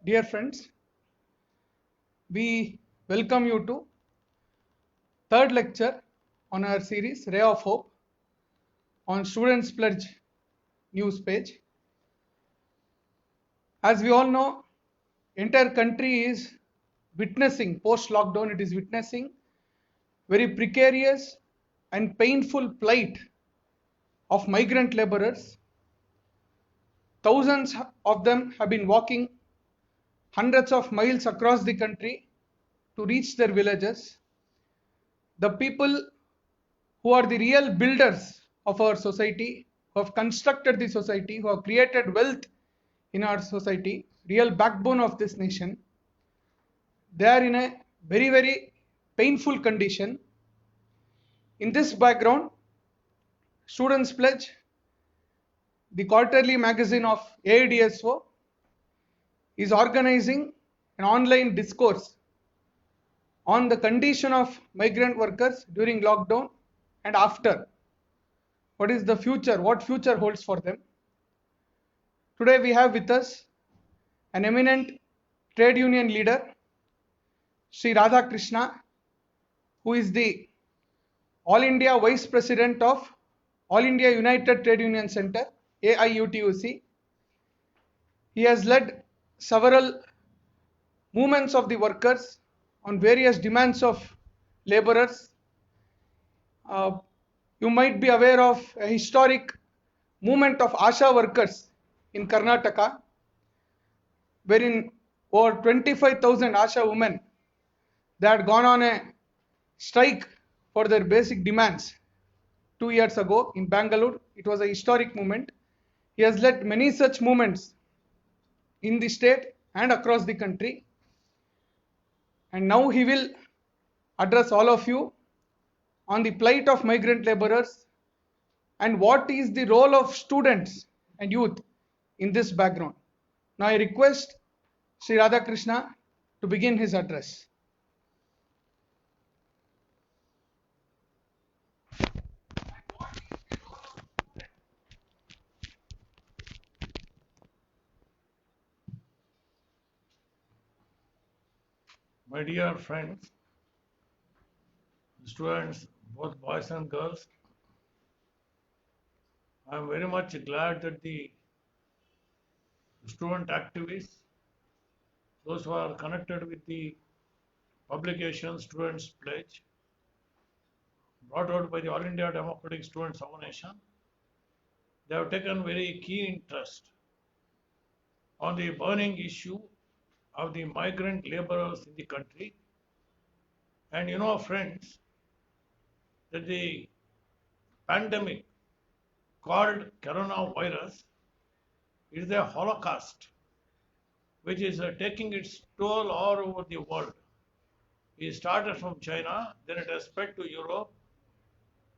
Dear friends, we welcome you to third lecture on our series Ray of Hope on Students Pledge news page. As we all know, entire country is witnessing post-lockdown. It is witnessing very precarious and painful plight of migrant laborers. Thousands of them have been walking hundreds of miles across the country to reach their villages. The people who are the real builders of our society, who have constructed the society, who have created wealth in our society, real backbone of this nation, they are in a very, very painful condition. In this background, Students Pledge, the quarterly magazine of AIDSO, is organizing an online discourse on the condition of migrant workers during lockdown and after. What is the future? What future holds for them? Today we have with us an eminent trade union leader, Sri Radha Krishna, who is the All India Vice President of All India United Trade Union Center, AIUTUC. He has led several movements of the workers on various demands of laborers. You might be aware of a historic movement of ASHA workers in Karnataka, wherein over 25,000 ASHA women, they had gone on a strike for their basic demands 2 years ago in Bangalore. It was a historic movement. He has led many such movements in the state and across the country. And now he will address all of you on the plight of migrant laborers and what is the role of students and youth in this background. Now I request Sri Radhakrishna to begin his address. My dear friends, students, both boys and girls, I am very much glad that the student activists, those who are connected with the publication Students Pledge, brought out by the All India Democratic Students Organization, they have taken very keen interest on the burning issue of the migrant laborers in the country. And you know, friends, that the pandemic called coronavirus is a holocaust which is taking its toll all over the world. It started from China, then it has spread to Europe,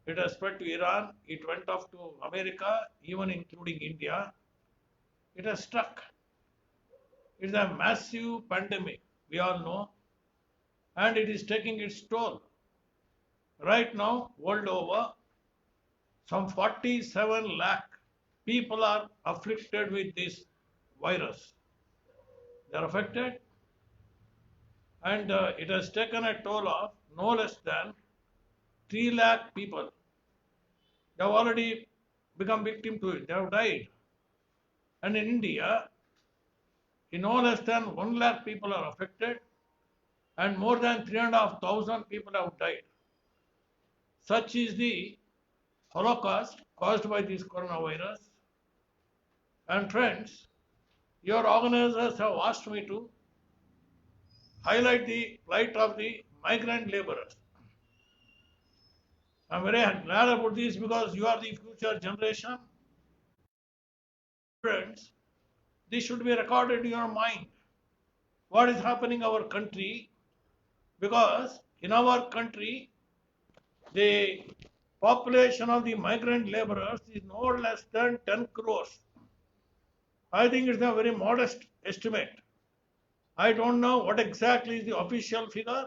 it has spread to Iran, it went off to America, even including India. It has struck. It's a massive pandemic, we all know, and it is taking its toll. Right now, world over, some 47 lakh people are afflicted with this virus. They are affected, and it has taken a toll of no less than 3 lakh people. They have already become victim to it. They have died. And in India, no less than 1 lakh people are affected, and more than 3,500 people have died. Such is the holocaust caused by this coronavirus. And friends, your organizers have asked me to highlight the plight of the migrant laborers. I'm very glad about this because you are the future generation. Friends, this should be recorded in your mind. What is happening in our country? Because in our country, the population of the migrant laborers is no less than 10 crores. I think it's a very modest estimate. I don't know what exactly is the official figure,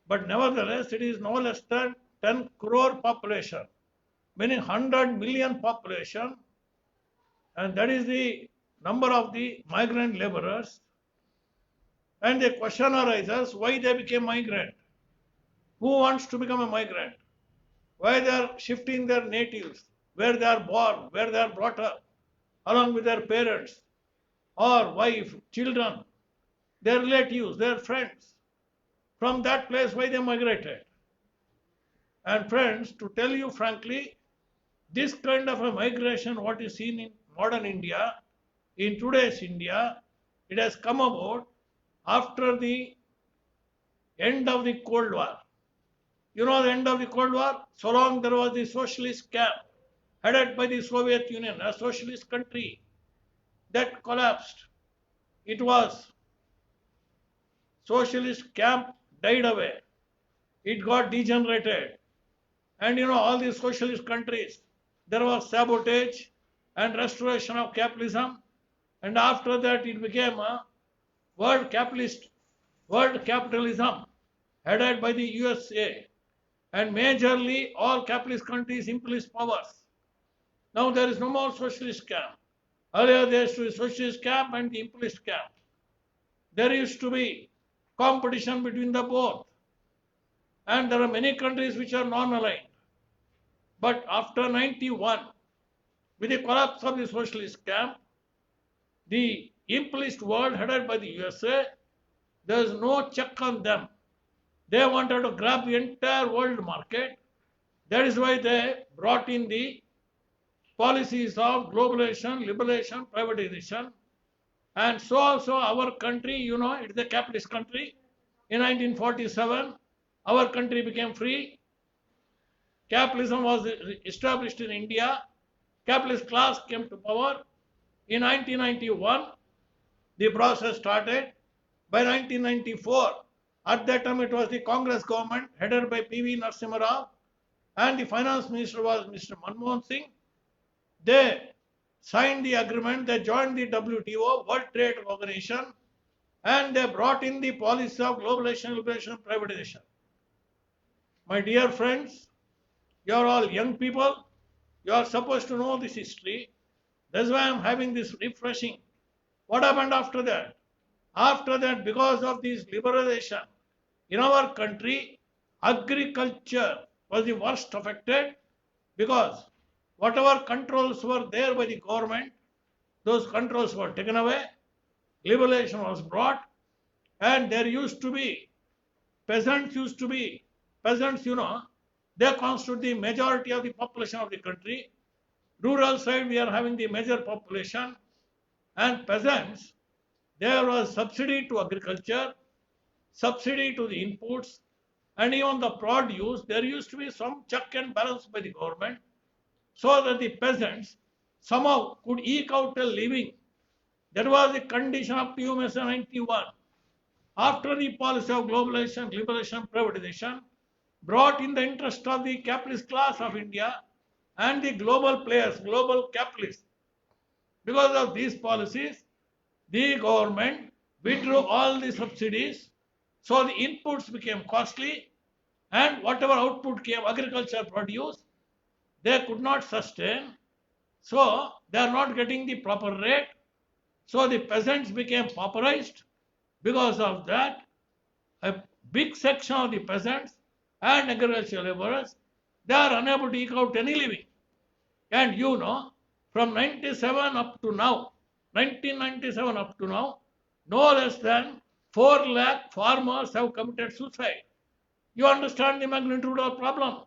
but nevertheless, it is no less than 10 crore population, meaning 100 million population, and that is the number of the migrant laborers. And the question arises why they became migrant. Who wants to become a migrant? Why they are shifting their natives, where they are born, where they are brought up, along with their parents, or wife, children, their relatives, their friends. From that place, why they migrated? And friends, to tell you frankly, this kind of a migration, what is seen in modern India, in today's India, it has come about after the end of the Cold War. You know the end of the Cold War? So long there was the socialist camp headed by the Soviet Union, a socialist country that collapsed. It was socialist camp died away. It got degenerated. And you know, all these socialist countries, there was sabotage and restoration of capitalism. And after that, it became a world capitalism headed by the USA. And majorly, all capitalist countries imperialist powers. Now there is no more socialist camp. Earlier there used to be socialist camp and the imperialist camp. There used to be competition between the both. And there are many countries which are non-aligned. But after 91, with the collapse of the socialist camp, the imperialist world headed by the USA, there is no check on them. They wanted to grab the entire world market. That is why they brought in the policies of globalization, liberalization, privatization. And so also our country, you know, it is a capitalist country. In 1947, our country became free. Capitalism was established in India. Capitalist class came to power. In 1991, the process started. By 1994, at that time it was the Congress government headed by P.V. Narasimha Rao, and the finance minister was Mr. Manmohan Singh. They signed the agreement, they joined the WTO, World Trade Organization, and they brought in the policy of globalization, liberalization, privatization. My dear friends, you are all young people, you are supposed to know this history. That's why I am having this refreshing. What happened after that? After that, because of this liberalization, in our country, agriculture was the worst affected, because whatever controls were there by the government, those controls were taken away, liberalization was brought, and there used to be, peasants, you know, they constitute the majority of the population of the country. Rural side, we are having the major population, and peasants, there was subsidy to agriculture, subsidy to the inputs, and even the produce, there used to be some check and balance by the government, so that the peasants somehow could eke out a living. That was the condition up to 91. After the policy of globalization, liberalization, privatization, brought in the interest of the capitalist class of India and the global players, global capitalists. Because of these policies, the government withdrew all the subsidies, so the inputs became costly, and whatever output came, agriculture produce, they could not sustain, so they are not getting the proper rate, so the peasants became pauperized. Because of that, a big section of the peasants and agricultural laborers, they are unable to eke out any living. And you know, from 97 up to now, 1997 up to now, no less than 4 lakh farmers have committed suicide. You understand the magnitude of the problem.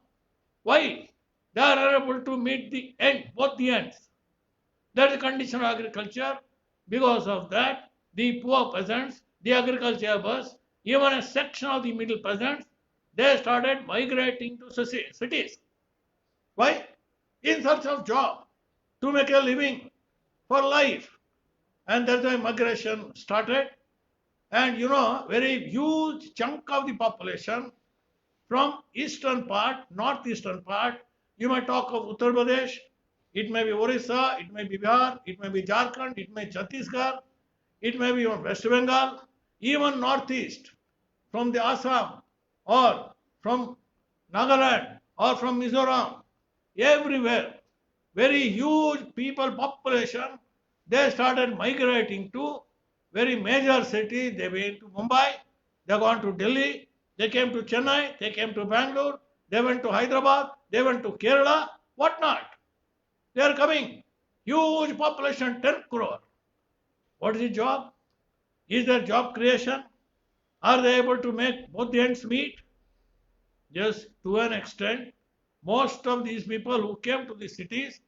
Why? They are unable to meet the end, both the ends. That is the condition of agriculture. Because of that, the poor peasants, the agriculture laborers, even a section of the middle peasants, they started migrating to cities. Why? In search of job, to make a living for life. And that's why migration started. And you know, very huge chunk of the population from eastern part, northeastern part, you might talk of Uttar Pradesh, it may be Orissa, it may be Bihar, it may be Jharkhand, it may be Chhattisgarh, it may be West Bengal, even northeast, from the Assam or from Nagaland or from Mizoram, everywhere, very huge people population, they started migrating to very major cities. They went to Mumbai, they gone to Delhi, they came to Chennai, they came to Bangalore, they went to Hyderabad, they went to Kerala, what not? They are coming. Huge population, 10 crore. What is the job? Is there job creation? Are they able to make both the ends meet? Yes, to an extent. Most of these people who came to the cities,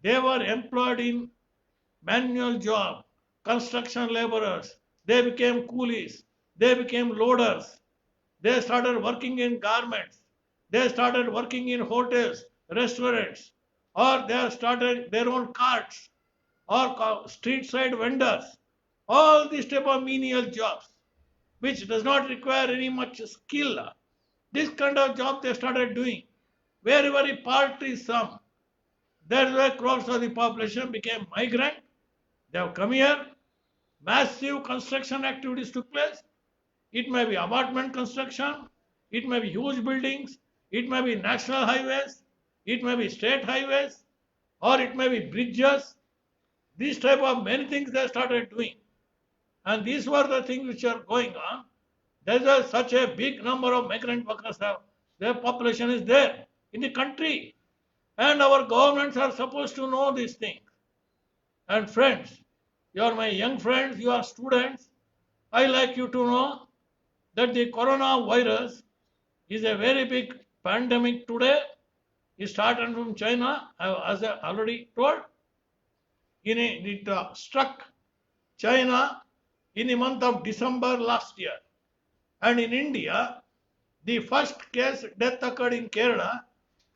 they were employed in manual job, construction laborers. They became coolies. They became loaders. They started working in garments. They started working in hotels, restaurants, or they started their own carts or street side vendors. All these type of menial jobs, which does not require any much skill. This kind of job they started doing. Wherever a paltry sum, that's why crores of the population became migrant. They have come here. Massive construction activities took place. It may be apartment construction, it may be huge buildings, it may be national highways, it may be state highways, or it may be bridges. These type of many things they started doing. And these were the things which are going on. There's such a big number of migrant workers have, their population is there in the country. And our governments are supposed to know these things. And friends, you are my young friends, you are students. I like you to know that the coronavirus is a very big pandemic today. It started from China, as I already told. It struck China in the month of December last year. And in India, the first case death occurred in Kerala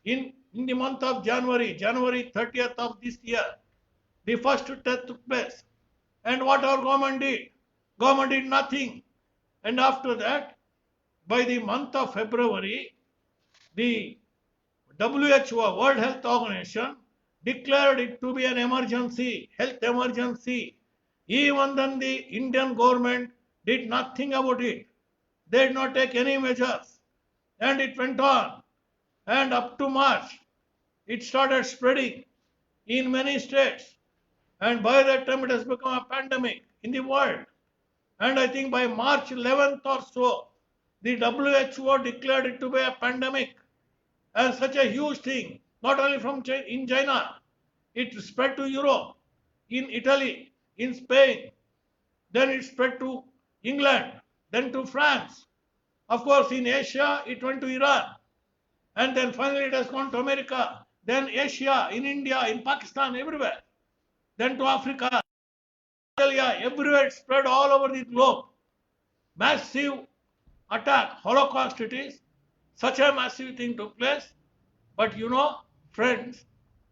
in the month of January 30th of this year. The first death took place. And what our government did? Government did nothing. And after that, by the month of February, the WHO, World Health Organization, declared it to be an emergency, health emergency. Even then the Indian government did nothing about it. They did not take any measures. And it went on. And up to March, it started spreading in many states. And by that time, it has become a pandemic in the world. And I think by March 11th or so, the WHO declared it to be a pandemic. And such a huge thing, not only from in China, it spread to Europe, in Italy, in Spain, then it spread to England, then to France. Of course, in Asia, it went to Iran. And then finally it has gone to America, then Asia, in India, in Pakistan, everywhere. Then to Africa, Australia, everywhere it spread all over the globe. Massive attack, Holocaust it is. Such a massive thing took place. But you know, friends,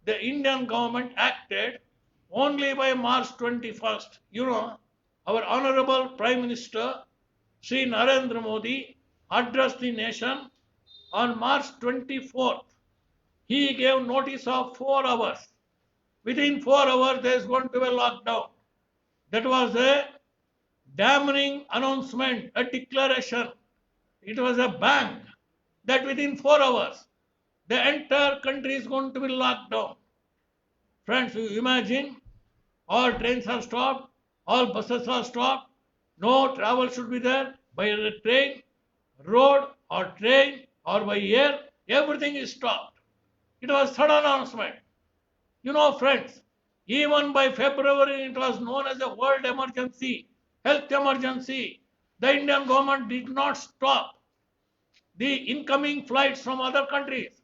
the Indian government acted only by March 21st. You know, our Honorable Prime Minister, Sri Narendra Modi, addressed the nation on March 24th. He gave notice of 4 hours. Within 4 hours, there is going to be a lockdown. That was a damning announcement, a declaration. It was a bang that within 4 hours, the entire country is going to be locked down. Friends, you imagine, all trains are stopped, all buses are stopped, no travel should be there by train, road or train or by air, everything is stopped. It was sudden announcement. You know, friends, even by February it was known as a world emergency, health emergency. The Indian government did not stop the incoming flights from other countries,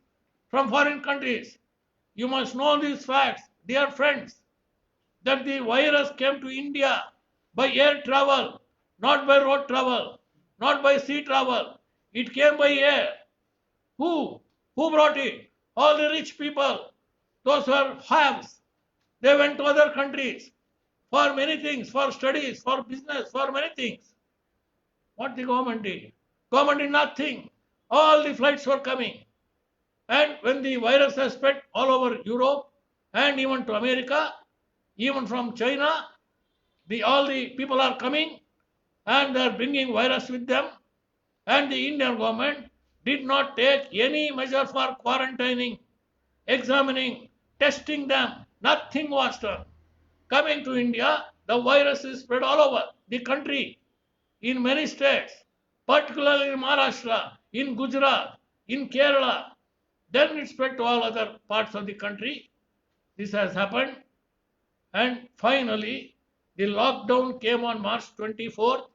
from foreign countries. You must know these facts, dear friends, that the virus came to India by air travel, not by road travel, not by sea travel. It came by air. Who? Who brought it? All the rich people. Those who are haves. They went to other countries for many things, for studies, for business, for many things. What the government did? Government did nothing. All the flights were coming. And when the virus has spread all over Europe and even to America, even from China, all the people are coming and they are bringing virus with them. And the Indian government did not take any measure for quarantining, examining, testing them. Nothing was done. Coming to India, the virus is spread all over the country, in many states, particularly in Maharashtra, in Gujarat, in Kerala. Then it spread to all other parts of the country. This has happened. And finally, the lockdown came on March 24th,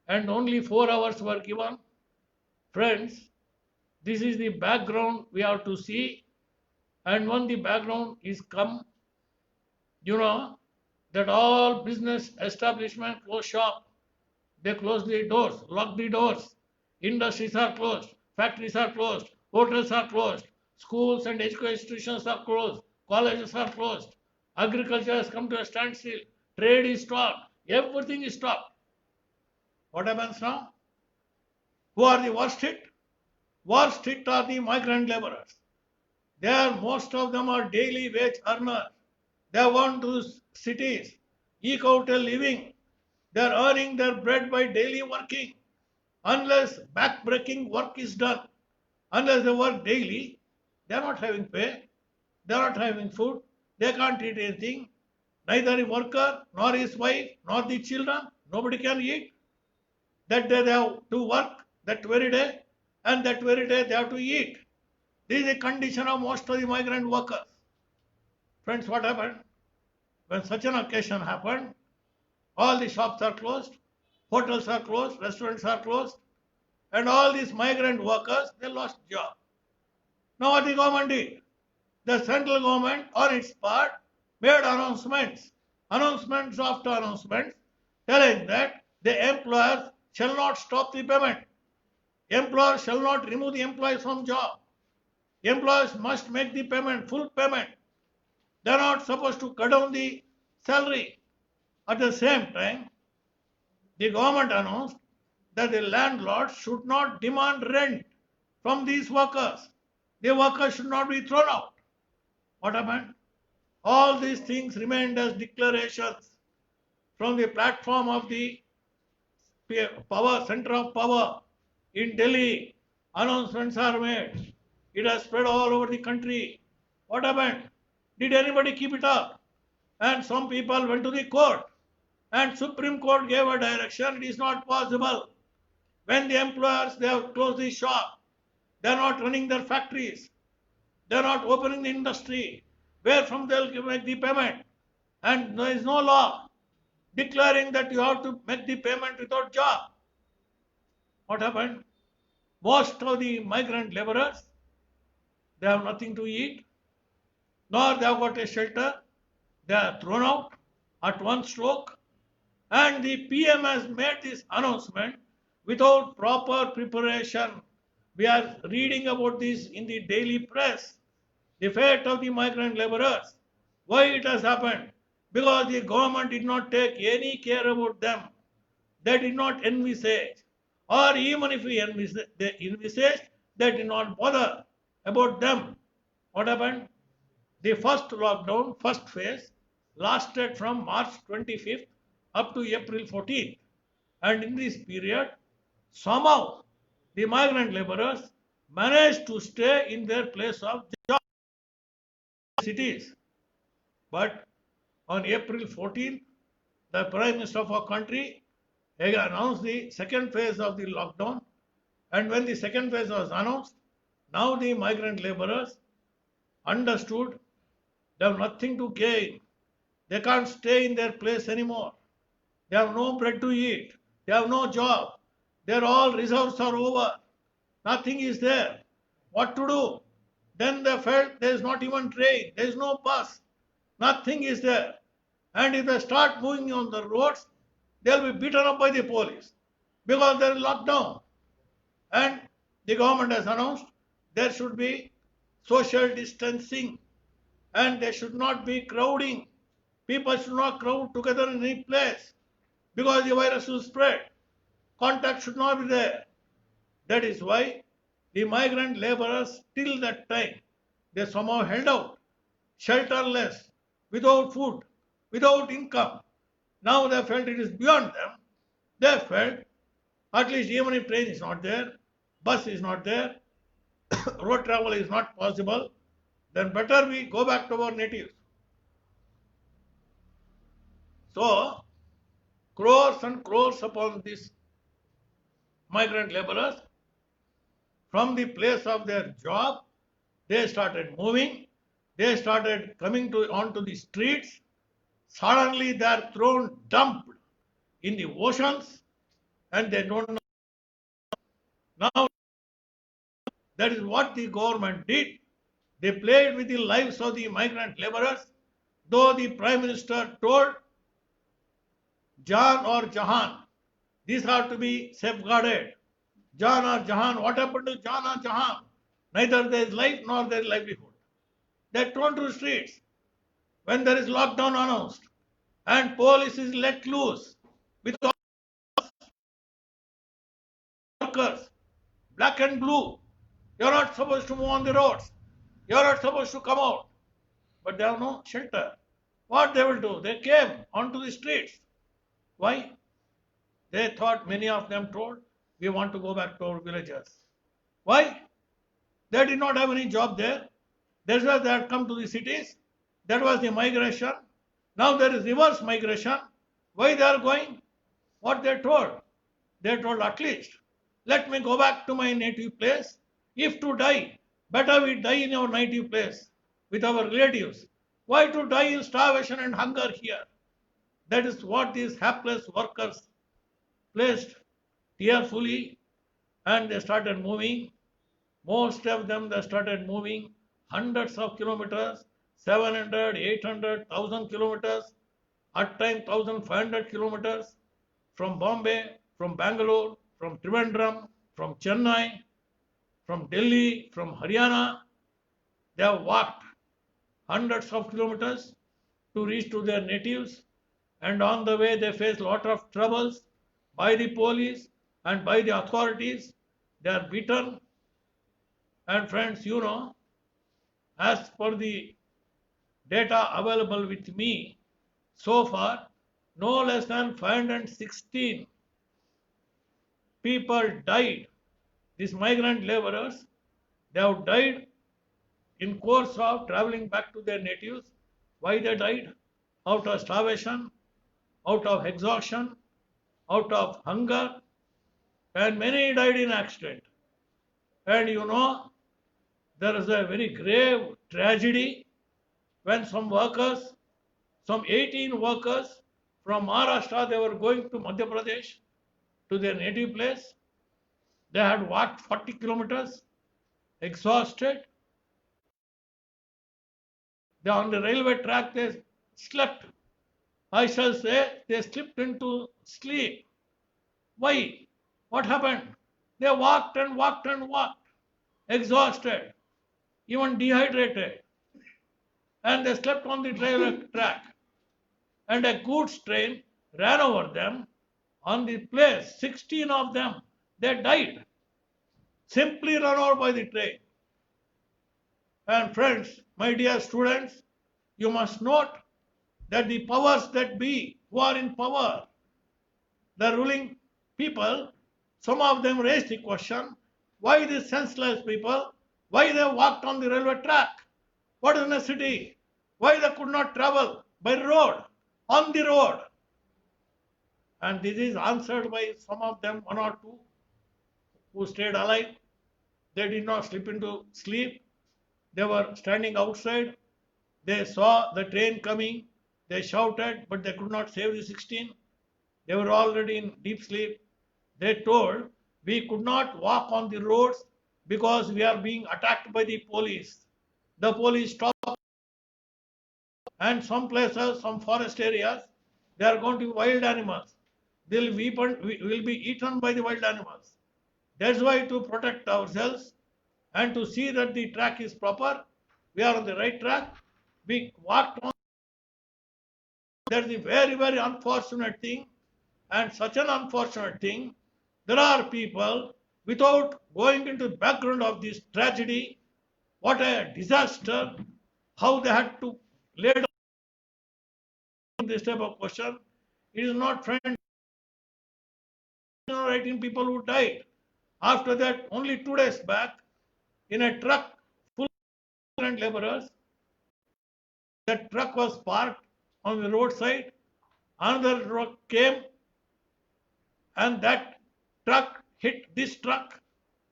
and only 4 hours were given. Friends, this is the background we have to see. And when the background is come, you know that all business establishment close shop. They close the doors, lock the doors. Industries are closed, factories are closed, hotels are closed, schools and education institutions are closed, colleges are closed, agriculture has come to a standstill, trade is stopped, everything is stopped. What happens now? Who are the worst hit? Worst hit are the migrant laborers. Most of them are daily wage earners. They want to cities, eke out a living. They are earning their bread by daily working. Unless back-breaking work is done, unless they work daily, they are not having pay, they are not having food, they can't eat anything. Neither a worker, nor his wife, nor the children, nobody can eat. That day they have to work, that very day, and that very day they have to eat. This is a condition of most of the migrant workers. Friends, what happened? When such an occasion happened, all the shops are closed, hotels are closed, restaurants are closed, and all these migrant workers, they lost job. Now what the government did? The central government, on its part, made announcements after announcements, telling that the employers shall not stop the payment. Employers shall not remove the employees from job. Employers must make the payment, full payment. They are not supposed to cut down the salary. At the same time, the government announced that the landlord should not demand rent from these workers. The workers should not be thrown out. What happened? All these things remained as declarations from the platform of the power, center of power in Delhi. Announcements are made. It has spread all over the country. What happened? Did anybody keep it up? And some people went to the court, and Supreme Court gave a direction. It is not possible. When the employers, they have closed the shop, they are not running their factories, they are not opening the industry, where from they will make the payment. And there is no law declaring that you have to make the payment without job. What happened? Most of the migrant laborers, they have nothing to eat, nor they have got a shelter. They are thrown out at one stroke. And the PM has made this announcement without proper preparation. We are reading about this in the daily press. The fate of the migrant laborers. Why it has happened? Because the government did not take any care about them. They did not envisage. Or even if they envisaged, they did not bother about them. What happened? The first lockdown, first phase, lasted from March 25th up to April 14th. And in this period, somehow the migrant laborers managed to stay in their place of job cities. But on April 14th, the Prime Minister of our country announced the second phase of the lockdown. And when the second phase was announced, now the migrant laborers understood they have nothing to gain. They can't stay in their place anymore. They have no bread to eat. They have no job. Their all reserves are over. Nothing is there. What to do? Then they felt there is not even train. There is no bus. Nothing is there. And if they start moving on the roads, they will be beaten up by the police because there is lockdown. And the government has announced there should be social distancing and there should not be crowding. People should not crowd together in any place because the virus will spread. Contact should not be there. That is why the migrant laborers till that time, they somehow held out, shelterless, without food, without income. Now they felt it is beyond them. They felt at least even if train is not there, bus is not there, road travel is not possible, then better we go back to our natives. So, crores and crores upon these migrant laborers, from the place of their job, they started moving, they started coming onto the streets. Suddenly they are dumped in the oceans, and they don't know. Now that is what the government did. They played with the lives of the migrant laborers, though the Prime Minister told Jan or Jahan, these are to be safeguarded. Jan or Jahan, what happened to Jan or Jahan? Neither there is life nor there is livelihood. They are thrown to the streets when there is lockdown announced and police is let loose with all workers, black and blue. You are not supposed to move on the roads. You are not supposed to come out. But they have no shelter. What they will do? They came onto the streets. Why? They thought, many of them told, we want to go back to our villages. Why? They did not have any job there. That's why they had come to the cities. That was the migration. Now there is reverse migration. Why they are going? What they told? They told, at least, let me go back to my native place. If to die, better we die in our native place with our relatives. Why to die in starvation and hunger here? That is what these hapless workers placed tearfully, and they started moving. Most of them, they started moving hundreds of kilometers, 700, 800, 1,000 kilometers, at times 1,500 kilometers from Bombay, from Bangalore, from Trivandrum, from Chennai, from Delhi, from Haryana. They have walked hundreds of kilometers to reach to their natives, and on the way they face a lot of troubles by the police and by the authorities. They are beaten. And friends, you know, as per the data available with me, so far, no less than 516 people died. These migrant laborers, they have died in course of traveling back to their natives. Why they died? Out of starvation, out of exhaustion, out of hunger, and many died in accident. And you know, there is a very grave tragedy when some workers, some 18 workers from Maharashtra, they were going to Madhya Pradesh, to their native place. They had walked 40 kilometers, exhausted. They on the railway track, they slept. I shall say they slipped into sleep. Why? What happened? They walked and walked and walked, exhausted, even dehydrated, and they slept on the railway track. And a goods train ran over them. On the place, 16 of them, they died. Simply run over by the train. And friends, my dear students, you must note that the powers that be, who are in power, the ruling people, some of them raised the question, why these senseless people, why they walked on the railway track? What is necessity? Why they could not travel by road, on the road? And this is answered by some of them, one or two, who stayed alive. They did not slip into sleep. They were standing outside. They saw the train coming. They shouted, but they could not save the 16. They were already in deep sleep. They told, we could not walk on the roads because we are being attacked by the police. The police stopped. And some places, some forest areas, they are going to be wild animals. They will be eaten by the wild animals. That's why, to protect ourselves and to see that the track is proper, we are on the right track, we walked on. That's a very, very unfortunate thing. And such an unfortunate thing, there are people, without going into the background of this tragedy, what a disaster, how they had to lay down this type of question. It is not, friend, 18 people who died. After that, only 2 days back, in a truck full of migrant laborers, that truck was parked on the roadside, another truck came, and that truck hit this truck,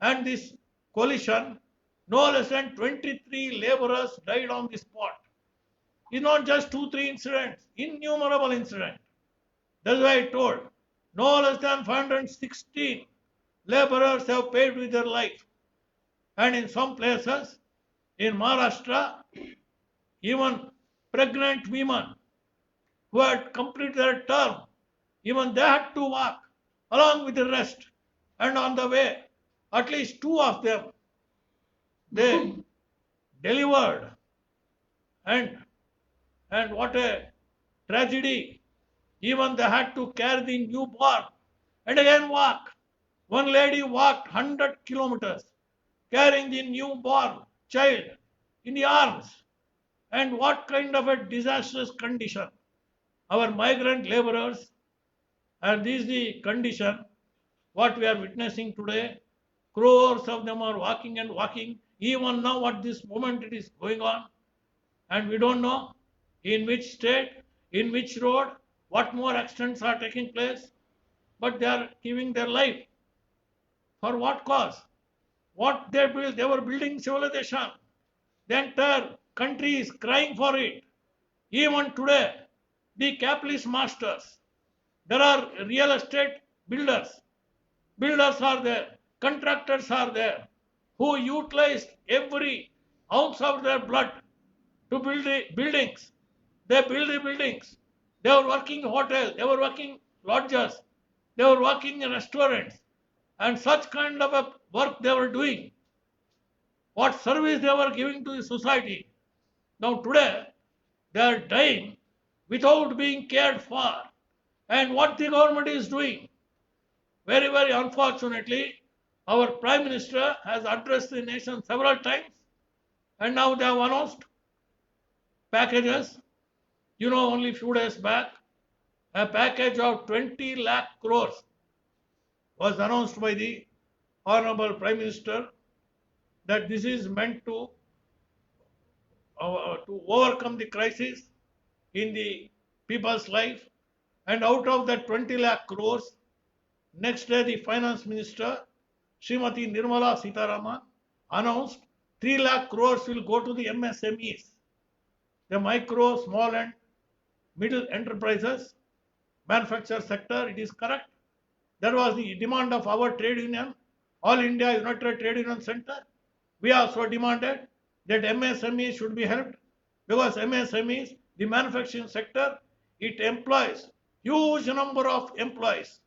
and this collision, no less than 23 laborers died on the spot. It's not just 2-3 incidents, innumerable incidents. That's why I told, no less than 516 laborers have paid with their life. And in some places, in Maharashtra, even pregnant women who had completed their term, even they had to walk along with the rest. And on the way, at least two of them, they delivered. And what a tragedy. Even they had to carry the newborn and again walk. One lady walked 100 kilometers carrying the newborn child in the arms. And what kind of a disastrous condition. Our migrant laborers, and this is the condition what we are witnessing today. Crores of them are walking and walking. Even now at this moment it is going on. And we don't know in which state, in which road, what more accidents are taking place. But they are giving their life. For what cause? What they built, they were building civilization. The entire country is crying for it. Even today, the capitalist masters, there are real estate builders. Builders are there, contractors are there, who utilized every ounce of their blood to build the buildings. They build the buildings. They were working in hotels, they were working lodges, they were working in restaurants, and such kind of a work they were doing. What service they were giving to the society. Now today, they are dying without being cared for. And what the government is doing, very, very unfortunately, our Prime Minister has addressed the nation several times, and now they have announced packages. You know, only few days back, a package of 20 lakh crores was announced by the Honorable Prime Minister, that this is meant to overcome the crisis in the people's life. And out of that 20 lakh crores, next day the Finance Minister, Srimati Nirmala Sitharaman, announced 3 lakh crores will go to the MSMEs, the micro, small and middle enterprises, manufacture sector. It is correct. That was the demand of our trade union, All India United Trade Union Center. We also demanded that MSMEs should be helped, because MSMEs, the manufacturing sector, it employs huge number of employees,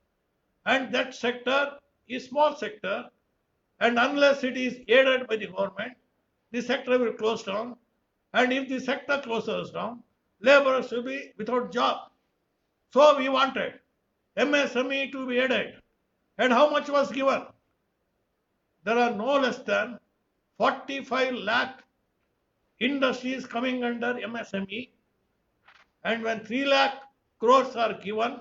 and that sector is small sector, and unless it is aided by the government, the sector will close down, and if the sector closes down, laborers will be without job. So we wanted MSME to be aided. And how much was given? There are no less than 45 lakh industries coming under MSME, and when 3 lakh crores are given,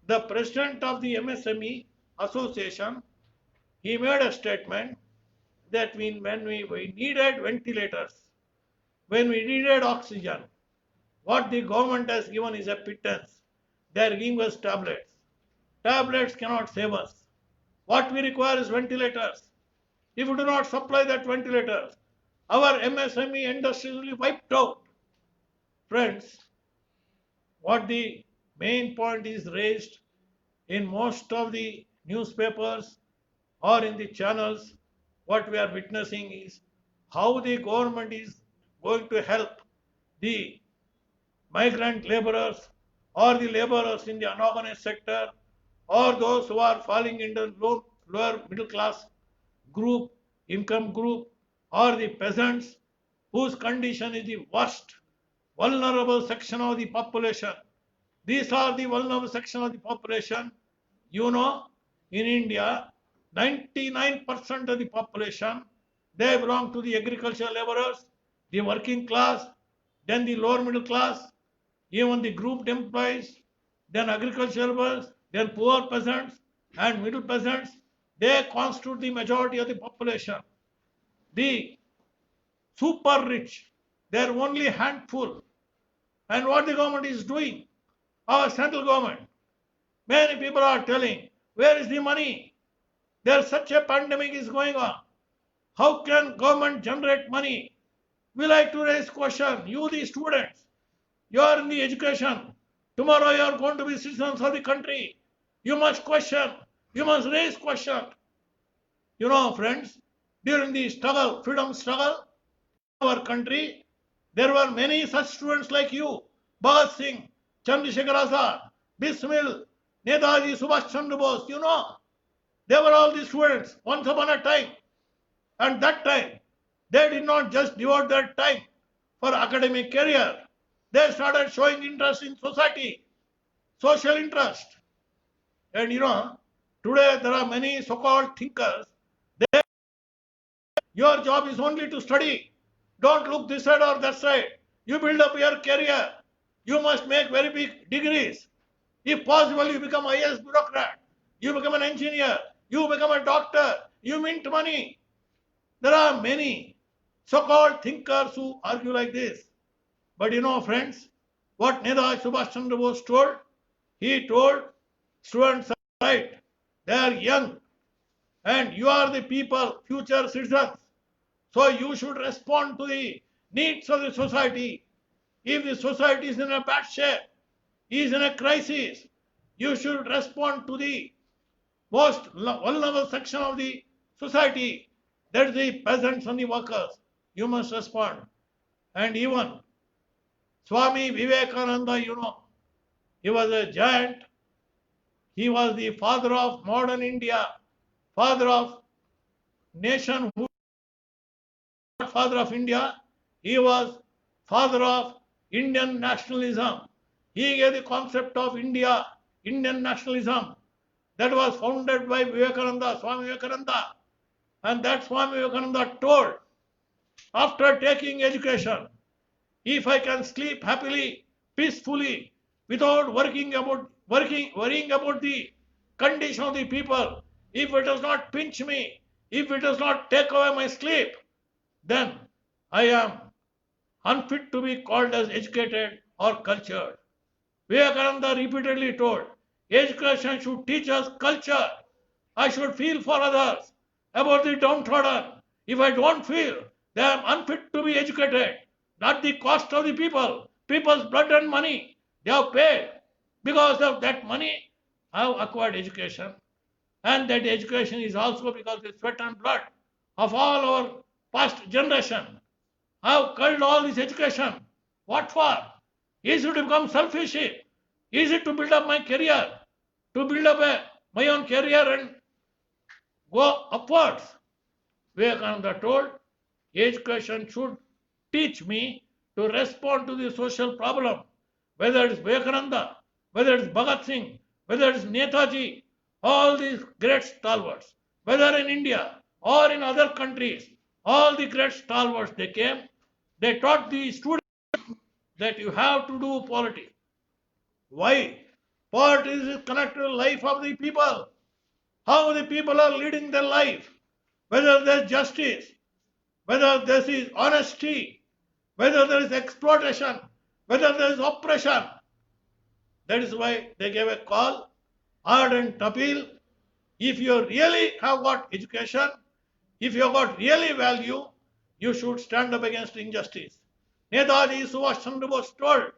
the president of the MSME association, he made a statement that when we needed ventilators, when we needed oxygen, what the government has given is a pittance. They are giving us tablets. Tablets cannot save us. What we require is ventilators. If we do not supply that ventilators, our MSME industry will be wiped out. Friends, what the main point is raised in most of the newspapers or in the channels, what we are witnessing is how the government is going to help the migrant laborers or the laborers in the unorganized sector or those who are falling into lower middle class group, income group, or the peasants whose condition is the worst, vulnerable section of the population. These are the vulnerable section of the population. You know, in India, 99% of the population, they belong to the agricultural laborers, the working class, then the lower middle class, even the grouped employees, then agricultural workers, then poor peasants and middle peasants. They constitute the majority of the population. The super rich, they are only handful. And what the government is doing, our central government. Many people are telling, where is the money? There's such a pandemic is going on. How can government generate money? We like to raise question. You, the students, you are in the education. Tomorrow you are going to be citizens of the country. You must question. You must raise question. You know, friends, during the struggle, freedom struggle, our country, there were many such students like you, Bhagat Singh, Chandrasekhar Azad, Bismil, Netaji Subhash Chandra Bose, you know, they were all the students once upon a time. And that time, they did not just devote their time for academic career. They started showing interest in society, social interest. And you know, today there are many so-called thinkers. Your job is only to study. Don't look this side or that side. You build up your career. You must make very big degrees. If possible, you become IAS bureaucrat. You become an engineer. You become a doctor. You mint money. There are many so-called thinkers who argue like this. But you know, friends, what Netaji Subhash Chandra Bose told? He told students are right. They are young. And you are the people, future citizens. So you should respond to the needs of the society. If the society is in a bad shape, is in a crisis, you should respond to the most vulnerable section of the society. That is the peasants and the workers. You must respond. And even Swami Vivekananda, you know, he was a giant. He was the father of modern India, father of nation who father of India, he was father of Indian nationalism. He gave the concept of India, Indian nationalism, that was founded by Vivekananda, Swami Vivekananda. And that Swami Vivekananda told, after taking education, if I can sleep happily, peacefully, without worrying about the condition of the people, if it does not pinch me, if it does not take away my sleep, then I am unfit to be called as educated or cultured. Vivekananda repeatedly told, education should teach us culture. I should feel for others, about the downtrodden. If I don't feel, then I am unfit to be educated. Not the cost of the people. People's blood and money they have paid. Because of that money, I have acquired education. And that education is also because of the sweat and blood of all our past generation. I have culled all this education. What for? Is it to become selfish? Is it to build up my career? To build up my own career and go upwards? Vivekananda told, education should teach me to respond to the social problem. Whether it's Vivekananda, whether it's Bhagat Singh, whether it's Netaji, all these great stalwarts, whether in India or in other countries, all the great stalwarts they came, they taught the students that you have to do politics. Why? Politics is connected to the life of the people. How the people are leading their life. Whether there is justice, whether there is honesty, whether there is exploitation, whether there is oppression. That is why they gave a call, ardent appeal. If you really have got education, if you have got really value, you should stand up against injustice. Netaji Subhash Chandra Bose told,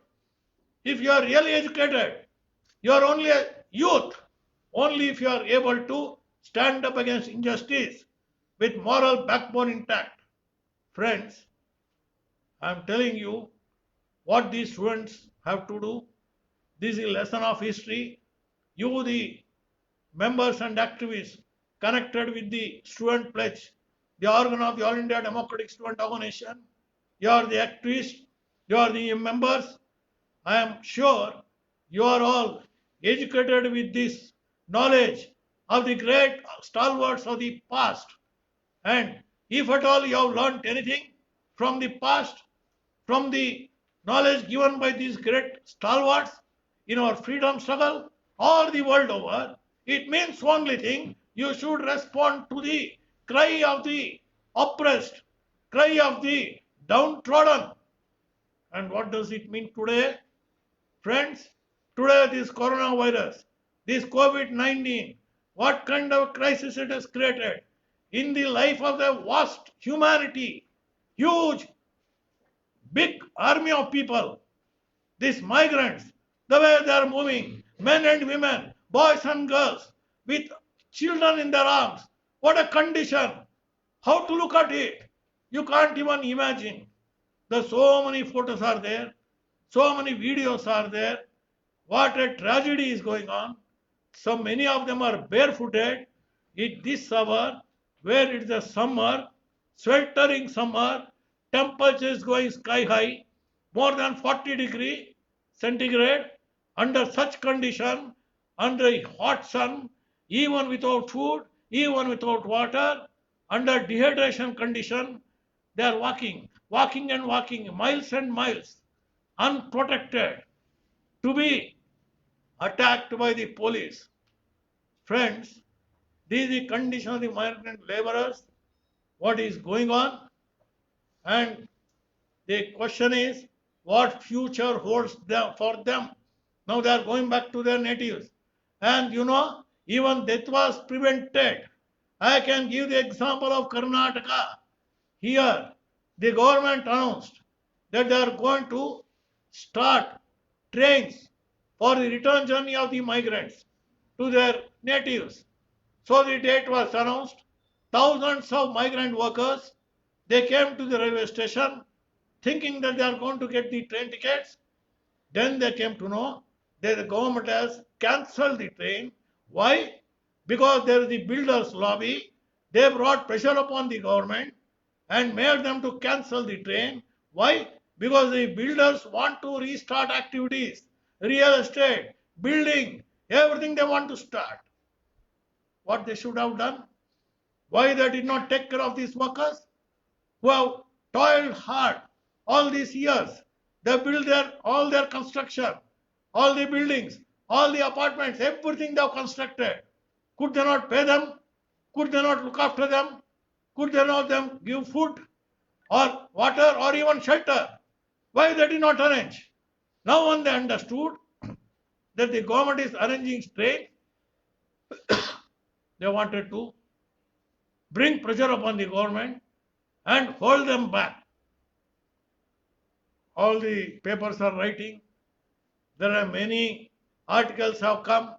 if you are really educated, you are only a youth, only if you are able to stand up against injustice with moral backbone intact. Friends, I am telling you what these students have to do. This is a lesson of history. You, the members and activists connected with the student pledge, the organ of the All India Democratic Student Organization, you are the activists, you are the members. I am sure you are all educated with this knowledge of the great stalwarts of the past. And if at all you have learnt anything from the past, from the knowledge given by these great stalwarts in our freedom struggle all the world over, it means only thing, you should respond to the cry of the oppressed, cry of the downtrodden. And what does it mean today? Friends, Today, this coronavirus, this COVID-19, what kind of crisis it has created in the life of the vast humanity, huge, big army of people, these migrants, the way they are moving, men and women, boys and girls, with children in their arms. What a condition! How to look at it? You can't even imagine. So many photos are there, so many videos are there. What a tragedy is going on. So many of them are barefooted at this hour where it's a summer, sweltering summer, temperature is going sky high, more than 40 degree centigrade. Under such condition, under a hot sun, even without food, even without water, under dehydration condition, they are walking and walking, miles and miles, unprotected, to be attacked by the police. Friends, this is the condition of the migrant laborers, what is going on, and the question is, what future holds for them? Now they are going back to their natives. And even that was prevented. I can give the example of Karnataka. Here, the government announced that they are going to start trains for the return journey of the migrants to their natives. So the date was announced. Thousands of migrant workers, they came to the railway station thinking that they are going to get the train tickets. Then they came to know that the government has cancelled the train. Why? Because there is the builders' lobby. They brought pressure upon the government and made them to cancel the train. Why? Because the builders want to restart activities, real estate, building, everything they want to start. What they should have done? Why they did not take care of these workers who have toiled hard all these years? They built all their construction, all the buildings, all the apartments, everything they have constructed. Could they not pay them? Could they not look after them? Could they not them give food or water or even shelter? Why they did not arrange? Now when they understood that the government is arranging train, they wanted to bring pressure upon the government and hold them back. All the papers are writing. There are many articles have come.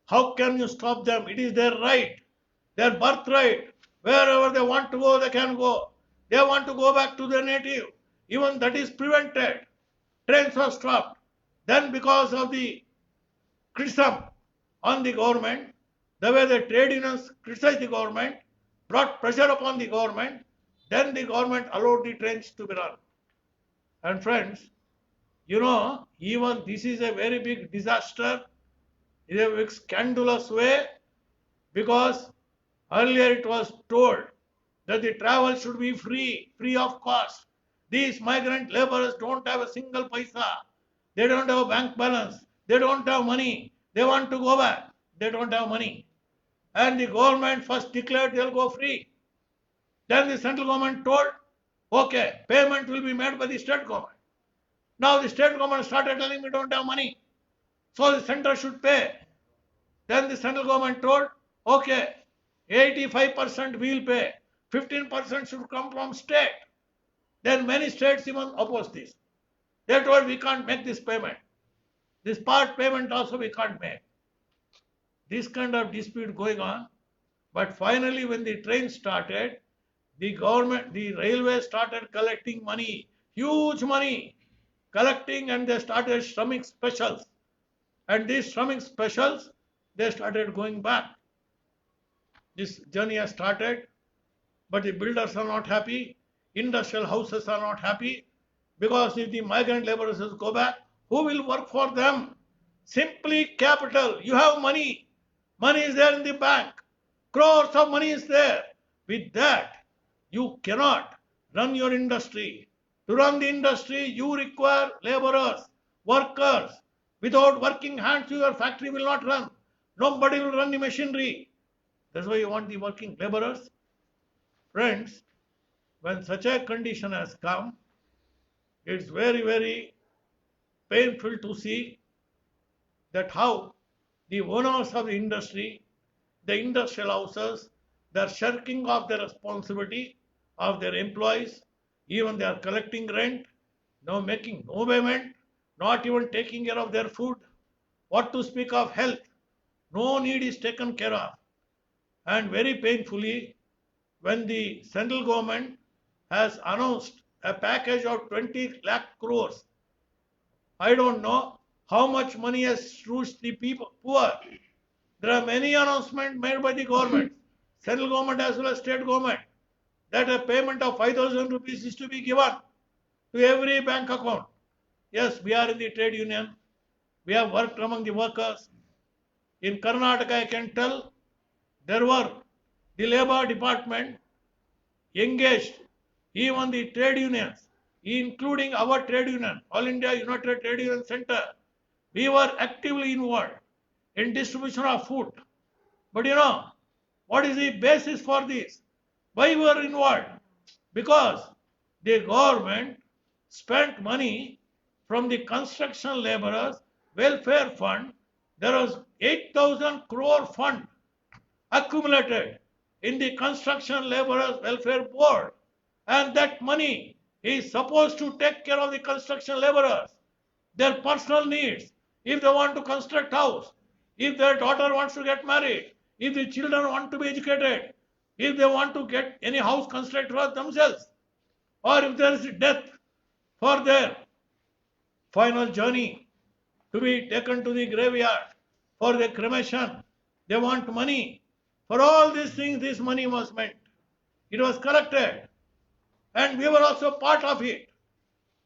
How can you stop them? It is their right, their birthright. Wherever they want to go, they can go. They want to go back to their native. Even that is prevented. Trains are stopped. Then because of the criticism on the government, the way the trade unions criticized the government, brought pressure upon the government, then the government allowed the trains to be run. And friends, even this is a very big disaster, in a big scandalous way, because earlier it was told that the travel should be free of cost. These migrant laborers don't have a single paisa. They don't have a bank balance. They don't have money. They want to go back. They don't have money. And the government first declared they'll go free. Then the central government told, okay, payment will be made by the state government. Now the state government started telling we don't have money. So the center should pay. Then the central government told, okay, 85% we'll pay. 15% should come from state. Then many states even opposed this. They told we can't make this payment. This part payment also we can't make. This kind of dispute going on. But finally when the train started, the government, the railway started collecting money, huge money, collecting, and they started Shramik specials. And these Shramik specials, they started going back. This journey has started, but the builders are not happy, industrial houses are not happy, because if the migrant laborers go back, who will work for them? Simply capital. You have money. Money is there in the bank. Crores of money is there. With that, you cannot run your industry. To run the industry, you require laborers, workers. Without working hands, your factory will not run. Nobody will run the machinery. That's why you want the working laborers. Friends, when such a condition has come, it's very, very painful to see that how the owners of the industry, the industrial houses, they are shirking off their responsibility of their employees. Even they are collecting rent, now making no payment, not even taking care of their food. What to speak of health? No need is taken care of. And very painfully, when the central government has announced a package of 20 lakh crores, I don't know how much money has reached the people poor. There are many announcements made by the government, central government as well as state government, that a payment of 5,000 rupees is to be given to every bank account. Yes, we are in the trade union. We have worked among the workers. In Karnataka, I can tell there were the labor department engaged, even the trade unions, including our trade union, All India United Trade Union Center. We were actively involved in distribution of food. But you know, what is the basis for this? Why we were involved? Because the government spent money from the construction laborers welfare fund. There was 8,000 crore fund accumulated in the construction laborers welfare board, and that money is supposed to take care of the construction laborers, their personal needs. If they want to construct house, if their daughter wants to get married, if the children want to be educated, if they want to get any house constructed for themselves, or if there is death for their final journey to be taken to the graveyard for the cremation, they want money. For all these things, this money was meant. It was collected, and we were also part of it.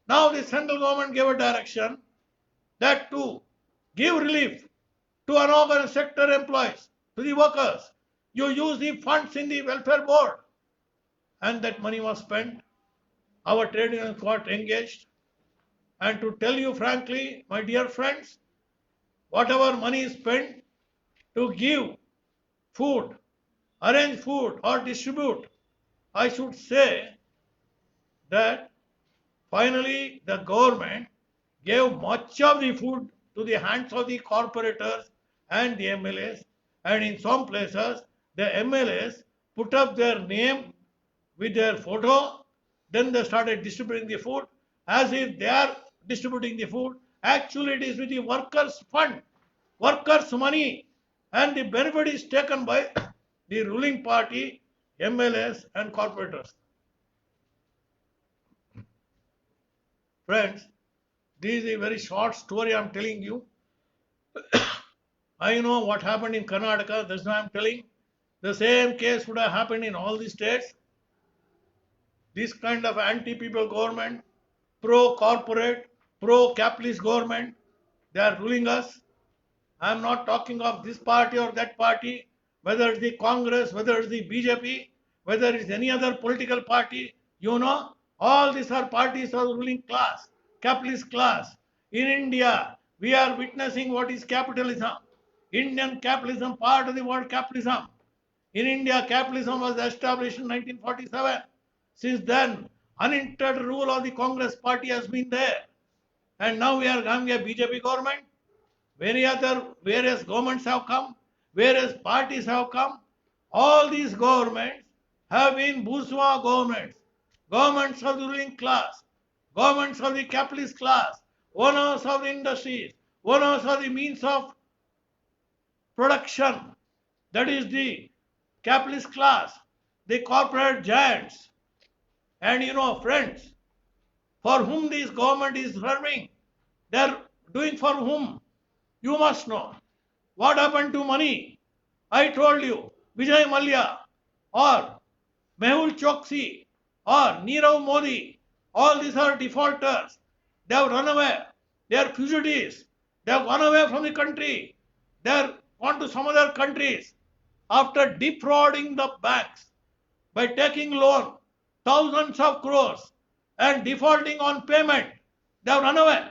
Now the central government gave a direction that to give relief to unorganized sector employees, to the workers, you use the funds in the welfare board. And that money was spent. Our trade unions got engaged. And to tell you frankly, my dear friends, whatever money is spent to give food, arrange food or distribute, I should say that finally the government gave much of the food to the hands of the corporators and the MLAs, and in some places the MLAs put up their name with their photo, then they started distributing the food as if they are distributing the food. Actually it is with the workers' fund, workers' money, and the benefit is taken by the ruling party, MLAs and corporators. Friends, this is a very short story I am telling you. I know what happened in Karnataka, that's why I am telling. The same case would have happened in all the states. This kind of anti-people government, pro-corporate, pro-capitalist government, they are ruling us. I am not talking of this party or that party, whether it's the Congress, whether it's the BJP, whether it's any other political party. You know, all these are parties of the ruling class, capitalist class. In India, we are witnessing what is capitalism. Indian capitalism, part of the word capitalism. In India, capitalism was established in 1947. Since then, uninterrupted rule of the Congress party has been there. And now we are having a BJP government. Various governments have come, various parties have come. All these governments have been bourgeois governments, governments of the ruling class, governments of the capitalist class, owners of the industries, owners of the means of production. That is the capitalist class, the corporate giants. And you know, friends, for whom this government is serving, they are doing for whom? You must know. What happened to money? I told you, Vijay Mallya or Mehul Choksi or Nirav Modi, all these are defaulters. They have run away. They are fugitives. They have gone away from the country. They are gone to some other countries. After defrauding the banks by taking loan, thousands of crores, and defaulting on payment, they have run away.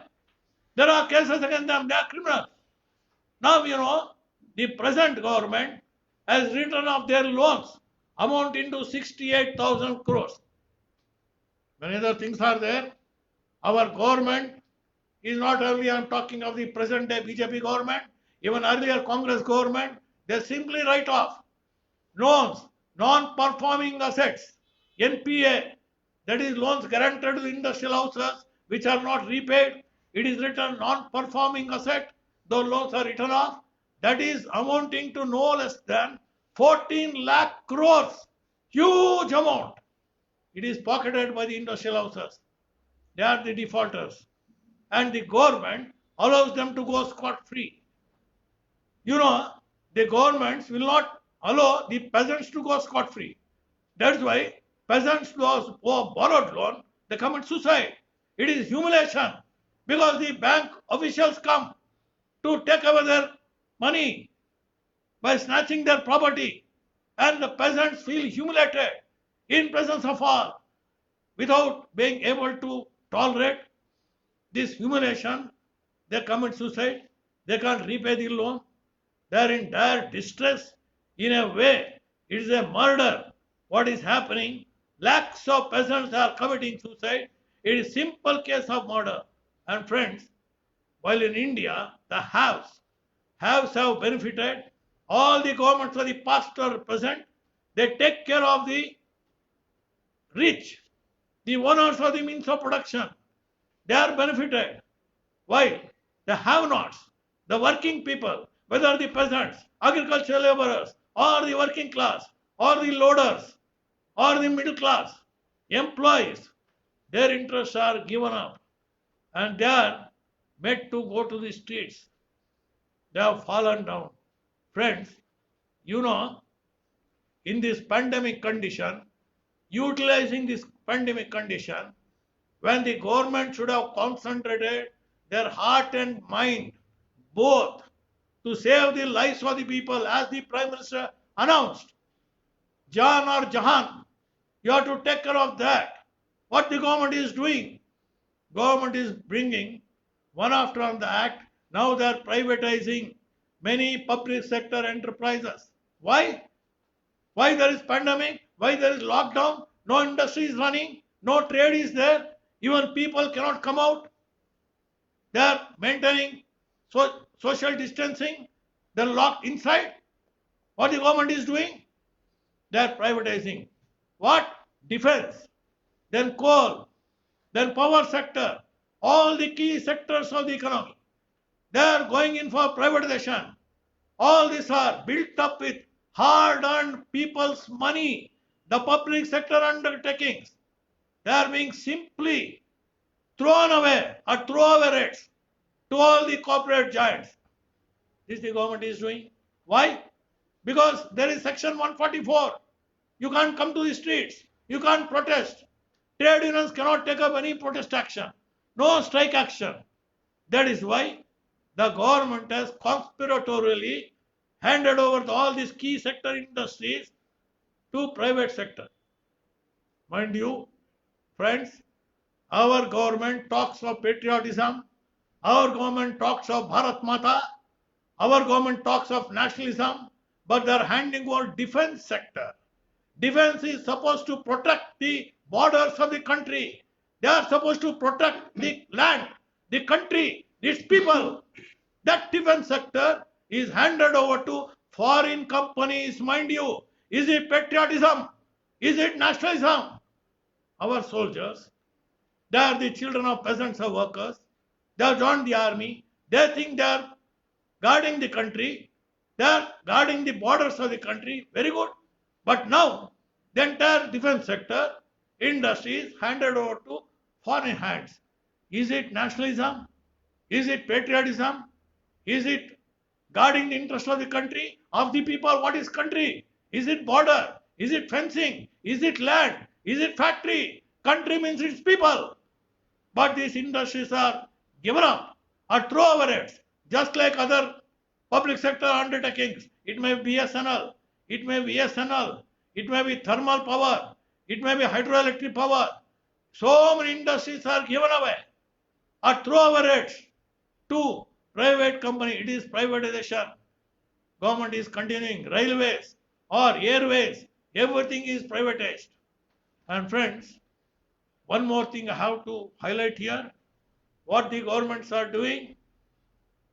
There are cases against them. They are criminals. Now, you know, the present government has written off their loans amounting to 68,000 crores. Many other things are there. Our government is not only I am talking of the present day BJP government, even earlier Congress government, they simply write off loans, non-performing assets, NPA, that is loans guaranteed to industrial houses which are not repaid. It is written non-performing asset. Those loans are written off. That is amounting to no less than 14 lakh crores. Huge amount. It is pocketed by the industrial houses. They are the defaulters. And the government allows them to go scot-free. You know, the governments will not allow the peasants to go scot-free. That's why peasants who have borrowed loan, they commit suicide. It is humiliation because the bank officials come to take away their money by snatching their property, and the peasants feel humiliated in presence of all. Without being able to tolerate this humiliation, they commit suicide. They can't repay the loan. They are in dire distress. In a way, it is a murder. What is happening? Lakhs of peasants are committing suicide. It is a simple case of murder. And friends, while in India, the haves have benefited. All the governments of the past or present, they take care of the rich, the owners of the means of production. They are benefited. While the have-nots, the working people, whether the peasants, agricultural laborers, or the working class, or the loaders, or the middle class, employees, their interests are given up and they are made to go to the streets. They have fallen down. Friends, you know, in this pandemic condition, utilizing this pandemic condition, when the government should have concentrated their heart and mind both to save the lives of the people, as the Prime Minister announced, Jan or Jahan, you have to take care of that. What the government is doing? Government is bringing one after another act. Now they are privatizing many public sector enterprises. Why? Why there is pandemic? Why there is lockdown? No industry is running. No trade is there. Even people cannot come out. They are maintaining social distancing. They are locked inside. What the government is doing? They are privatizing. What? Defense. Then coal. Then power sector. All the key sectors of the economy. They are going in for privatization. All these are built up with hard-earned people's money. The public sector undertakings, they are being simply thrown away at throwaway rates to all the corporate giants. This the government is doing. Why? Because there is Section 144. You can't come to the streets. You can't protest. Trade unions cannot take up any protest action. No strike action. That is why the government has conspiratorially handed over all these key sector industries to private sector. Mind you, friends, our government talks of patriotism, our government talks of Bharat Mata, our government talks of nationalism, but they are handing over defense sector. Defense is supposed to protect the borders of the country. They are supposed to protect the land, the country, its people. That defense sector is handed over to foreign companies, mind you. Is it patriotism? Is it nationalism? Our soldiers, they are the children of peasants or workers. They have joined the army. They think they are guarding the country. They are guarding the borders of the country. Very good. But now, the entire defense sector, industry is handed over to foreign hands. Is it nationalism? Is it patriotism? Is it guarding the interest of the country, of the people? What is country? Is it border? Is it fencing? Is it land? Is it factory? Country means its people. But these industries are given up or throwaway rates, just like other public sector undertakings. It may be BSNL, it may be SNL, it may be thermal power, it may be hydroelectric power. So many industries are given away or throwaway rates to private company. It is privatization. Government is continuing. Railways or airways, everything is privatized. And friends, one more thing I have to highlight here. what the governments are doing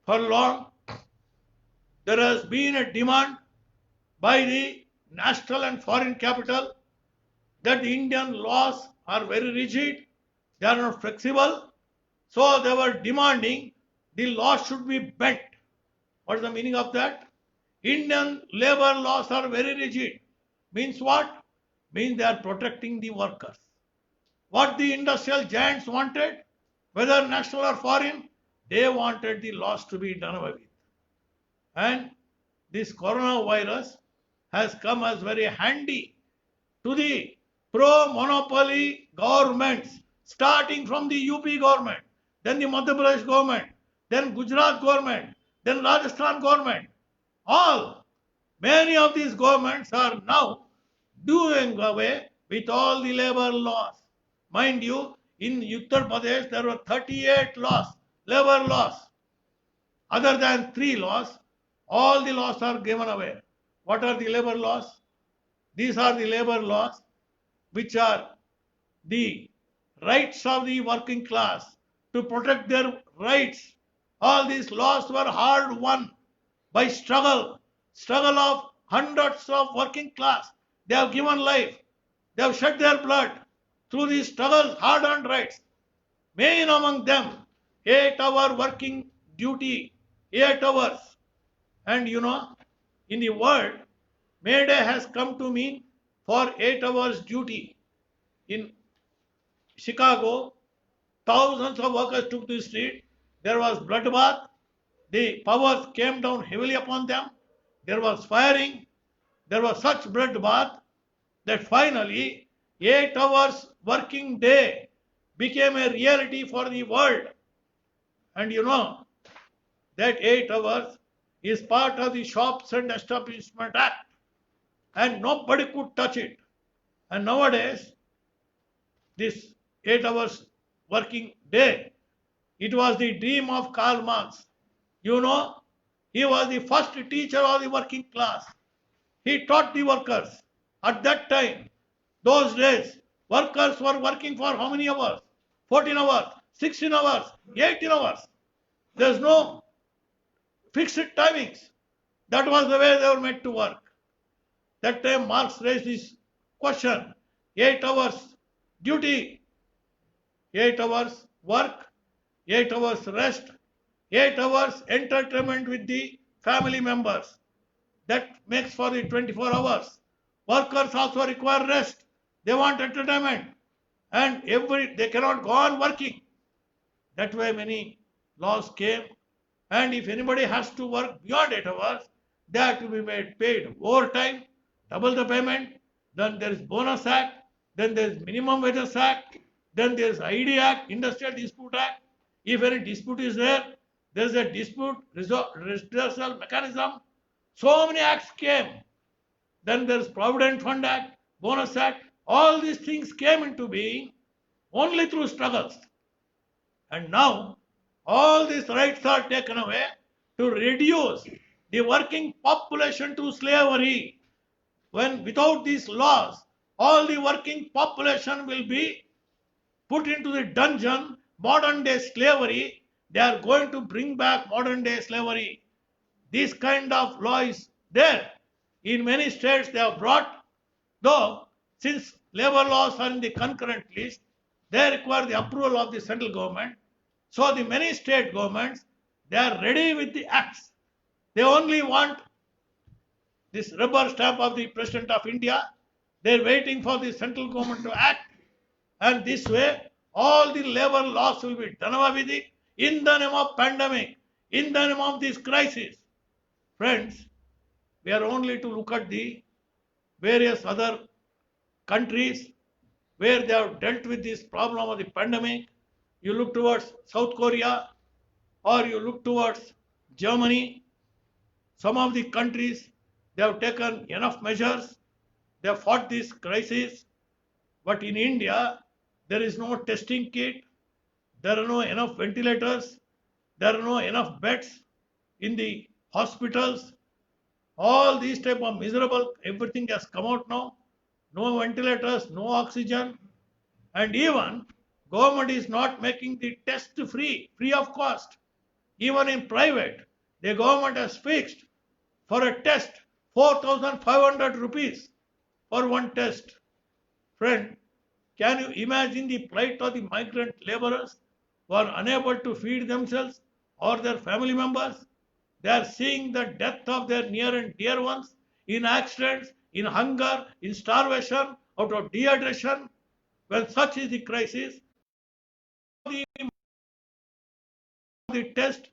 for long. There has been a demand by the national and foreign capital that the Indian laws are very rigid, they are not flexible. So they were demanding the law should be bent. What is the meaning of that? Indian labor laws are very rigid. Means what? Means they are protecting the workers. What the industrial giants wanted, whether national or foreign, they wanted the laws to be done away with. And this coronavirus has come as very handy to the pro-monopoly governments, starting from the UP government, then the Madhya Pradesh government, then Gujarat government, then Rajasthan government. Many of these governments are now doing away with all the labor laws. Mind you, in Uttar Pradesh there were 38 laws, labor laws. Other than 3 laws, all the laws are given away. What are the labor laws? These are the labor laws which are the rights of the working class to protect their rights. All these laws were hard won by struggle of hundreds of working class. They have given life. They have shed their blood through these struggles, hard-earned rights. Main among them, 8-hour working duty, 8 hours. And in the world, May Day has come to mean for 8 hours duty. In Chicago, thousands of workers took to the street. There was bloodbath. The powers came down heavily upon them. There was firing. There was such bloodbath that finally 8 hours working day became a reality for the world. And that 8 hours is part of the Shops and Establishment Act, and nobody could touch it. And nowadays, this 8 hours working day, it was the dream of Karl Marx. He was the first teacher of the working class. He taught the workers. At that time, those days, workers were working for how many hours? 14 hours, 16 hours, 18 hours. There's no fixed timings. That was the way they were meant to work. That time Marx raised this question: 8 hours duty, 8 hours work, 8 hours rest, 8 hours entertainment with the family members. That makes for the 24 hours. Workers also require rest. They want entertainment. And they cannot go on working. That way many laws came. And if anybody has to work beyond 8 hours, they have to be made paid overtime, double the payment. Then there is Bonus Act. Then there is Minimum Wages Act. Then there is ID Act, Industrial Dispute Act. If any dispute is there is a dispute redressal mechanism. So many acts came. Then there is Provident Fund Act, Bonus Act. All these things came into being only through struggles. And now all these rights are taken away to reduce the working population to slavery. When without these laws, all the working population will be put into the dungeon, modern day slavery. They are going to bring back modern day slavery. This kind of law is there. In many states they have brought, though since labor laws are in the concurrent list, they require the approval of the central government. So the many state governments, they are ready with the acts. They only want this rubber stamp of the President of India. They are waiting for the central government to act. And this way, all the labor laws will be done away with it in the name of pandemic, in the name of this crisis. Friends, we are only to look at the various other countries where they have dealt with this problem of the pandemic. You look towards South Korea or you look towards Germany. Some of the countries, they have taken enough measures. They have fought this crisis. But in India, there is no testing kit. There are no enough ventilators. There are no enough beds in the hospitals. All these type of miserable, everything has come out now. No ventilators, no oxygen. And even government is not making the test free of cost. Even in private, the government has fixed for a test 4,500 rupees for one test. Friend, can you imagine the plight of the migrant laborers who are unable to feed themselves or their family members? They are seeing the death of their near and dear ones in accidents, in hunger, in starvation, out of dehydration. When such is the crisis, the test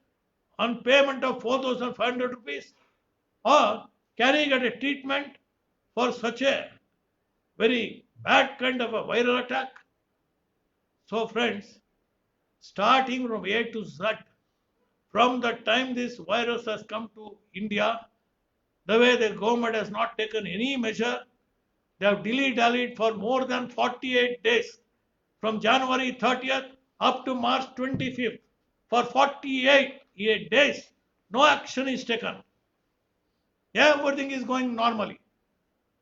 on payment of 4,500 rupees? Or can he get a treatment for such a very bad kind of a viral attack? So friends, starting from A to Z, from the time this virus has come to India, the way the government has not taken any measure, they have dilly-dallied for more than 48 days, from January 30th up to March 25th. For 48 days, no action is taken. Everything is going normally.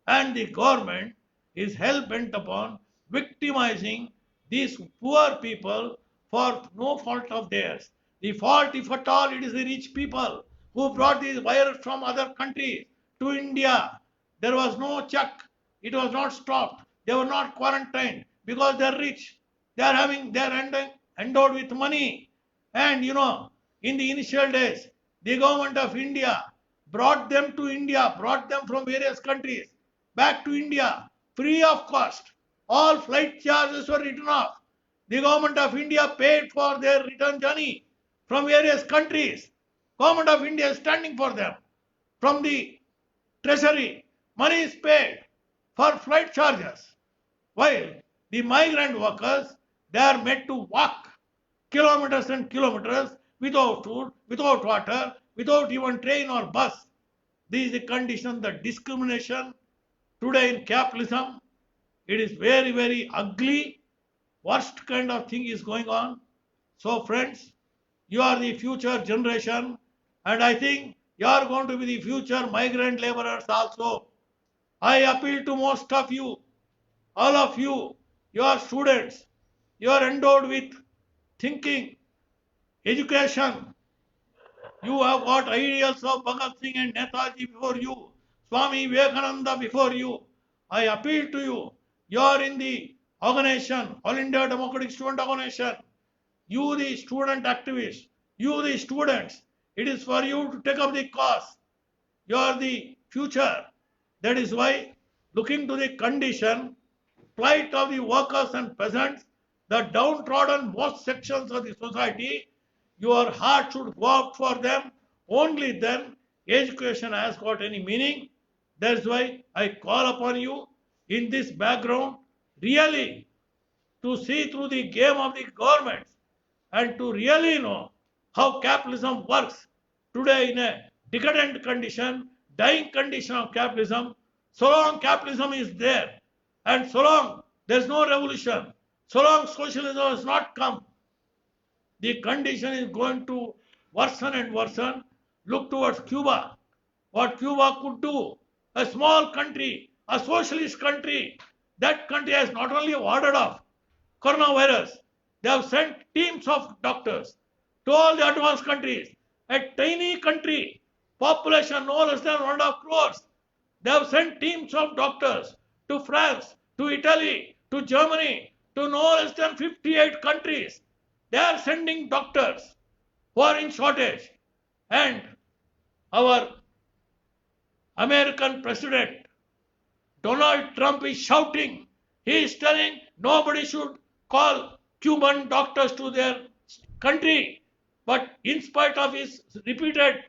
And the government is hell-bent upon victimizing these poor people for no fault of theirs. The fault, if at all, it is the rich people who brought these virus from other countries to India. There was no check. It was not stopped. They were not quarantined because they are rich. They are endowed with money. And in the initial days, the government of India brought them to India, brought them from various countries back to India free of cost. All flight charges were written off. The government of India paid for their return journey from various countries. Government of India is standing for them. From the treasury, money is paid for flight charges. While the migrant workers, they are made to walk kilometers and kilometers without food, without water, without even train or bus. This is the condition, the discrimination today in capitalism. It is very, very ugly. Worst kind of thing is going on. So friends, you are the future generation, and I think you are going to be the future migrant laborers also. I appeal to most of you, all of you, you are students, you are endowed with thinking, education. You have got ideals of Bhagat Singh and Netaji before you, Swami Vivekananda before you. I appeal to you. You are in the organization, All India Democratic Student Organization. You, the student activists, you, the students, it is for you to take up the cause. You are the future. That is why, looking to the condition, plight of the workers and peasants, the downtrodden most sections of the society, your heart should go out for them. Only then education has got any meaning. That's why I call upon you in this background really to see through the game of the governments and to really know how capitalism works today in a decadent condition, dying condition of capitalism. So long capitalism is there and so long there is no revolution, so long socialism has not come, the condition is going to worsen and worsen. Look towards Cuba. What Cuba could do. A small country, a socialist country. That country has not only warded off coronavirus, they have sent teams of doctors to all the advanced countries. A tiny country, population no less than 1.5 crores. They have sent teams of doctors to France, to Italy, to Germany, to no less than 58 countries. They are sending doctors who are in shortage. And our American president, Donald Trump, is shouting. He is telling nobody should call Cuban doctors to their country. But in spite of his repeated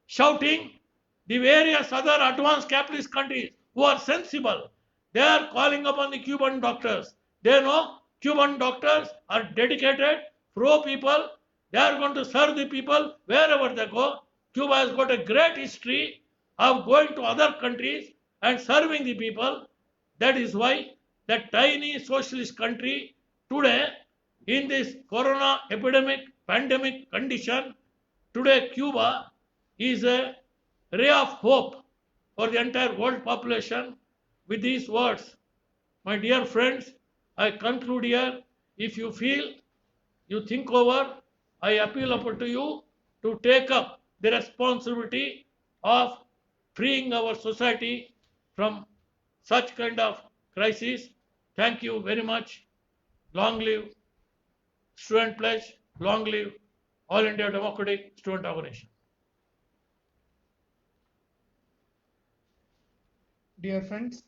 shouting, the various other advanced capitalist countries who are sensible, they are calling upon the Cuban doctors. They know Cuban doctors are dedicated, pro people. They are going to serve the people wherever they go. Cuba has got a great history of going to other countries and serving the people. That is why that tiny socialist country today in this corona epidemic, pandemic condition, today Cuba is a ray of hope for the entire world population. With these words, my dear friends, I conclude here. if you feel, you think over, I appeal upon to you to take up the responsibility of freeing our society from such kind of crisis. Thank you very much. Long live Student Pledge. Long live All India Democratic Student Organization. Dear friends,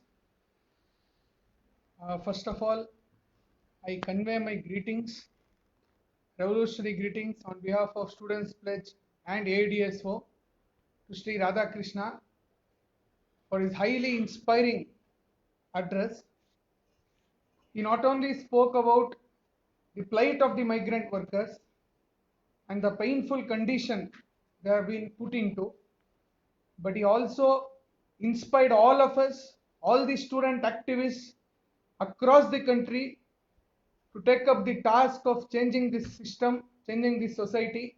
first of all, I convey my greetings, revolutionary greetings on behalf of Students Pledge and ADSO to Sri Radhakrishna for his highly inspiring address. He not only spoke about the plight of the migrant workers and the painful condition they have been put into, but he also inspired all of us, all the student activists across the country to take up the task of changing this system, changing this society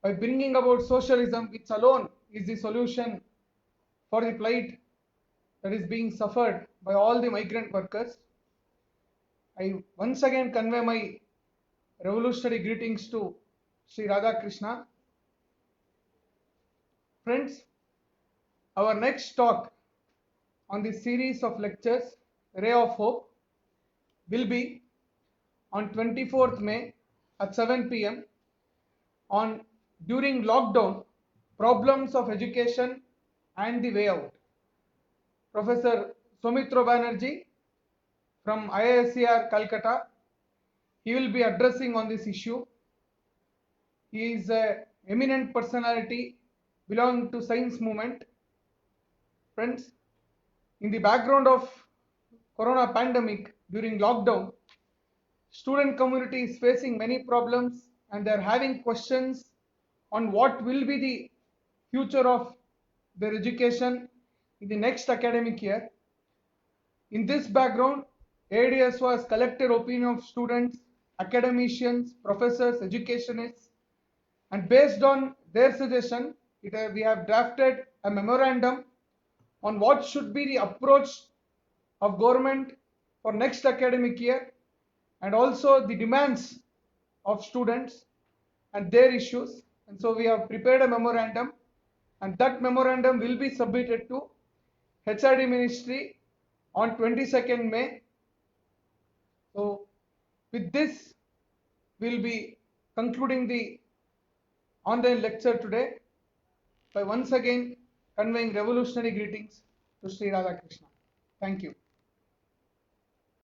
by bringing about socialism, which alone is the solution for the plight that is being suffered by all the migrant workers. I once again convey my revolutionary greetings to Sri Radhakrishna. Friends, our next talk on this series of lectures, Ray of Hope, will be on 24th May at 7 p.m. on during lockdown, problems of education and the way out. Professor Soumitra Banerjee from IISER Calcutta, he will be addressing on this issue. He is an eminent personality belonging to science movement. Friends, in the background of corona pandemic during lockdown, student community is facing many problems and they are having questions on what will be the future of their education in the next academic year. In this background, ADSO has collected opinion of students, academicians, professors, educationists, and based on their suggestion, we have drafted a memorandum on what should be the approach of government for next academic year and also the demands of students and their issues. And so we have prepared a memorandum, and that memorandum will be submitted to HRD Ministry on 22nd May. So with this, we'll be concluding the online lecture today by once again conveying revolutionary greetings to Sri Radhakrishna. Thank you.